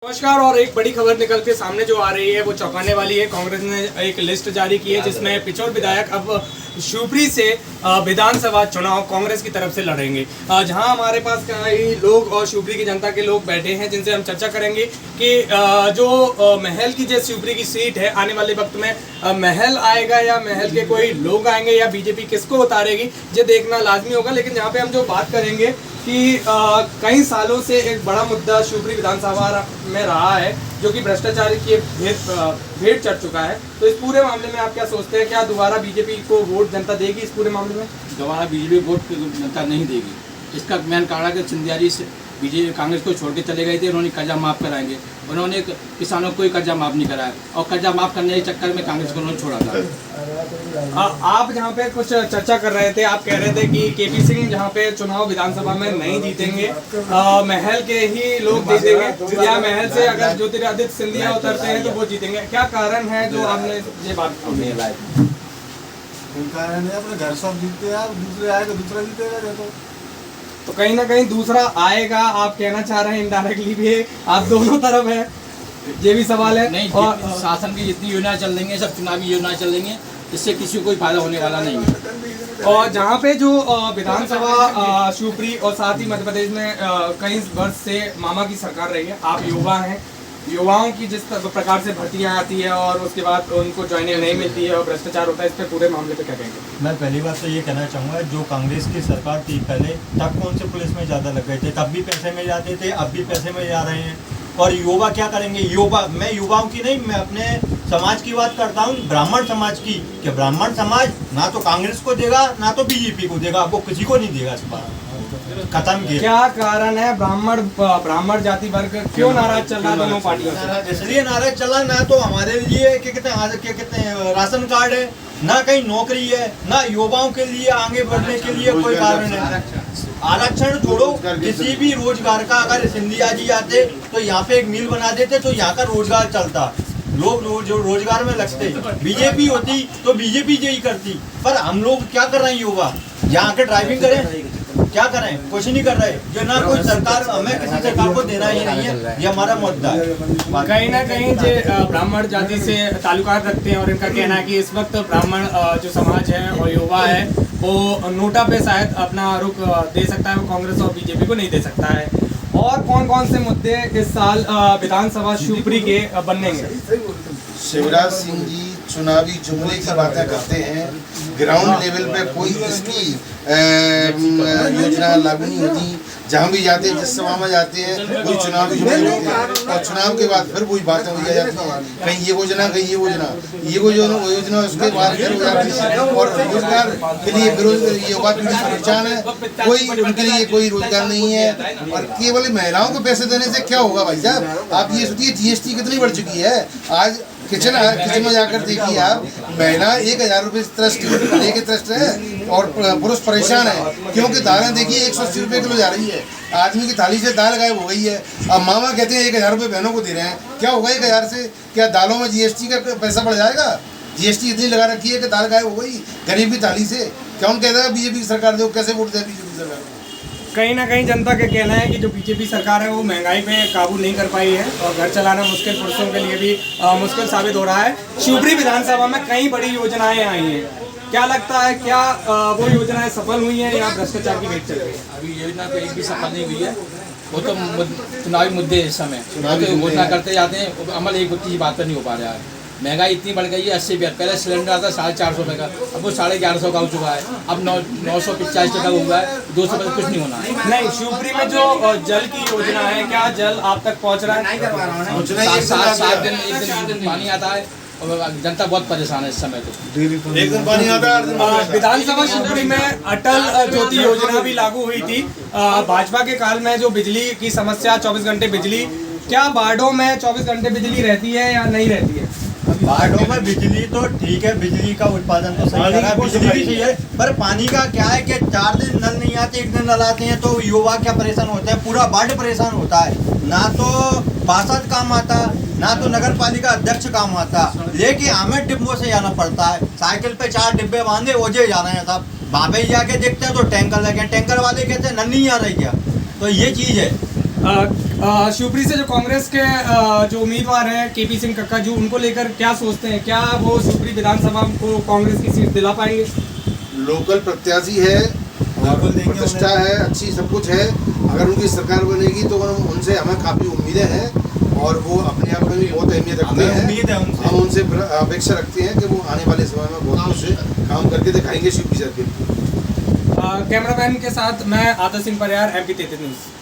नमस्कार। और एक बड़ी खबर निकल के सामने जो आ रही है वो चौंकाने वाली है। कांग्रेस ने एक लिस्ट जारी की है जिसमें पिछोर विधायक अब शिवपुरी से विधानसभा चुनाव कांग्रेस की तरफ से लड़ेंगे। जहां हमारे पास कई लोग और शिवपुरी की जनता के लोग बैठे हैं जिनसे हम चर्चा करेंगे कि जो महल की जो शिवपुरी की सीट है आने वाले वक्त में महल आएगा या महल के कोई लोग आएंगे या बीजेपी किसको उतारेगी ये देखना लाजमी होगा। लेकिन यहाँ पे हम जो बात करेंगे कि कई सालों से एक बड़ा मुद्दा शिवपुरी विधानसभा में रहा है जो कि भ्रष्टाचार की भेंट चढ़ चुका है। तो इस पूरे मामले में आप क्या सोचते हैं, क्या दोबारा बीजेपी को वोट जनता देगी इस पूरे मामले में? दोबारा बीजेपी वोट जनता नहीं देगी। इसका मेन कारण है कि सिंधिया जी से बीजेपी कांग्रेस को छोड़ के चले गए थे। उन्होंने कर्जा माफ़ कराएंगे, उन्होंने किसानों को कोई कर्जा माफ़ नहीं कराया और कर्जा माफ़ करने के चक्कर में कांग्रेस को उन्होंने छोड़ा था। आप जहाँ पे कुछ चर्चा कर रहे थे, आप कह रहे थे कि केपी सिंह जहाँ पे चुनाव विधानसभा में नहीं जीतेंगे, महल के ही लोग जीतेंगे या महल से अगर ज्योतिरादित्य सिंधिया उतरते हैं तो वो जीतेंगे। क्या कारण है जो आपने ये बात कही? कारण है अपने घर सब जीतते हैं, दूसरे आएगा दूसरा जीतेगा। देखो तो कहीं ना कहीं दूसरा आएगा, आप कहना चाह रहे हैं इनडायरेक्टली भी आप दोनों तरफ है, ये भी सवाल है। नहीं, और शासन की जितनी योजना चल रही है सब चुनावी योजना चल रही है, इससे किसी को कोई फायदा होने वाला नहीं है। और जहाँ पे जो विधानसभा शिवपुरी और साथ ही मध्य प्रदेश में कई वर्ष से मामा की सरकार रही है, आप युवा हैं, युवाओं की जिस प्रकार से भर्तियां आती है और उसके बाद उनको ज्वाइनिंग नहीं मिलती है और भ्रष्टाचार होता है, इस पे पूरे मामले पे क्या कहेंगे? मैं पहली बात तो ये कहना चाहूँगा, जो कांग्रेस की सरकार थी पहले, तब कौन से पुलिस में ज़्यादा लग गए थे? तब भी पैसे में जाते थे, अब भी पैसे में जा रहे हैं। और युवा क्या करेंगे? युवा, मैं युवाओं की नहीं, मैं अपने समाज की बात करता हूँ, ब्राह्मण समाज की, कि ब्राह्मण समाज ना तो कांग्रेस को देगा ना तो बीजेपी को देगा, वो किसी को नहीं देगा। इस बार खत्म किया। क्या कारण है? ब्राह्मण जाति वर्ग क्यों नाराज चल रहा है दोनों पार्टियों से? इसलिए नाराज चला, ना तो हमारे लिए क्या कहते हैं राशन कार्ड है, ना कहीं नौकरी है, ना युवाओं के लिए आगे बढ़ने के लिए कोई कारण है। आरक्षण छोड़ो, किसी भी रोजगार का अगर सिंधिया जी आते तो यहाँ पे एक मिल बना देते तो यहाँ का रोजगार चलता, लोग जो रोजगार में लगते। बीजेपी होती तो बीजेपी यही करती, पर हम लोग क्या कर रहे हैं? युवा यहाँ आके ड्राइविंग करें, क्या करें? कुछ नहीं कर रहे। जो ना कोई सरकार, हमें किसी सरकार को देना ही नहीं है, ये हमारा मुद्दा है। कहीं ना कहीं जो ब्राह्मण जाति से ताल्लुकात रखते हैं और इनका कहना है कि इस वक्त ब्राह्मण जो समाज है और युवा है वो नोटा पे शायद अपना रुख दे सकता है, वो कांग्रेस और बीजेपी को नहीं दे सकता है। और कौन कौन से मुद्दे इस साल विधानसभा शिवपुरी के बनेंगे? शिवराज सिंह जी चुनावी जुमले की बातें करते हैं, ग्राउंड लेवल पे कोई इसकी योजना लागू नहीं होती। जहाँ भी जाते हैं, जिस सभा में जाते हैं, कोई चुनावी जुमले होते हैं और चुनाव के बाद फिर वही बातें हो जाती हैं, कहीं ये योजना, कहीं ये योजना, ये योजना उसके बाद फिर हो जाती है। और रोजगार के लिए बेरोजगार युवा पीढ़ी परेशान है, कोई उनके लिए कोई रोजगार नहीं है। और केवल महिलाओं को पैसे देने से क्या होगा भाई साहब? आप ये सोचिए जीएसटी कितनी बढ़ चुकी है। आज किचन में जाकर देखिए आप, महिला 1000 रुपये ट्रस्ट लेके ट्रस्ट है और पुरुष परेशान है क्योंकि दालें देखिए 180 रुपये किलो जा रही है। आदमी की थाली से दाल गायब हो गई है। अब मामा कहते हैं 1000 रुपये बहनों को दे रहे हैं, क्या होगा 1000 से? क्या दालों में जीएसटी का पैसा बढ़ जाएगा? जीएसटी इतनी लगा रखी है कि दाल गायब हो गई गरीब की थाली से। कौन कहता है बीजेपी की सरकार दे? कैसे वोट दे बीजेपी सरकार? कहीं ना कहीं जनता का कहना है कि जो बीजेपी सरकार है वो महंगाई पे काबू नहीं कर पाई है और घर चलाना मुश्किल, पुरुषों के लिए भी मुश्किल साबित हो रहा है। शिवपुरी विधानसभा में कई बड़ी योजनाएं आई हैं, क्या लगता है क्या वो योजनाएं सफल हुई हैं या भ्रष्टाचार की भेंट चल रही है? अभी योजना तो एक भी सफल नहीं हुई है, वो तो चुनावी मुद्दे इस समय घोषणा करते जाते हैं, अमल एक की बात पर नहीं हो पा रहा है। महंगाई इतनी बढ़ गई है, 80 रुपये, पहले सिलेंडर आता 450 रुपये का, अब वो 1150 का हो चुका है, अब 985 का हुआ है, 200 रुपये कुछ नहीं होना। नहीं, शिवपुरी में जो जल की योजना है, क्या जल आप तक पहुंच रहा है? नहीं करवा रहा हूँ। 7 दिन एक दिन पानी आता है और जनता बहुत परेशान है इस समय। तो एक दिन पानी आता है। विधानसभा शिवपुरी में अटल ज्योति योजना भी लागू हुई थी भाजपा के काल में। जो बिजली की समस्या, 24 घंटे बिजली, क्या वार्डों में 24 घंटे बिजली रहती है या नहीं रहती है? वार्डों में बिजली तो ठीक है, बिजली का उत्पादन तो सही है, बिजली भी सही है, पर पानी का क्या है कि 4 दिन नल नहीं आते, 1 दिन नल आते हैं तो युवा क्या परेशान होता है, पूरा वार्ड परेशान होता है। ना तो पार्षद काम आता, ना तो नगर पालिका अध्यक्ष काम आता, लेके हमें डिब्बों से जाना पड़ता है। साइकिल पे 4 डिब्बे बांधे ओझे जा रहे हैं साहब, वहाँ पे जाके देखते हैं तो टैंकर लगे, टैंकर वाले कहते हैं नल नहीं आ रही क्या। तो ये चीज़ है। शिवपुरी से जो कांग्रेस के जो उम्मीदवार हैं केपी सिंह कक्का जी, उनको लेकर क्या सोचते हैं? क्या वो शिवपुरी विधानसभा को कांग्रेस की सीट दिला पाएंगे? लोकल प्रत्याशी है और प्रतिष्ठा है, अच्छी सब कुछ है। अगर उनकी सरकार बनेगी तो उनसे हमें काफ़ी उम्मीदें हैं और वो अपने आप में भी बहुत अहमियत रखते हैं। हम उनसे अपेक्षा रखते हैं कि वो आने वाले समय में बहुत कुछ काम करके दिखाएंगे शिवपुरी सर्किल। कैमरामैन के साथ मैं आदर्श सिंह परियार, MP 33 न्यूज़।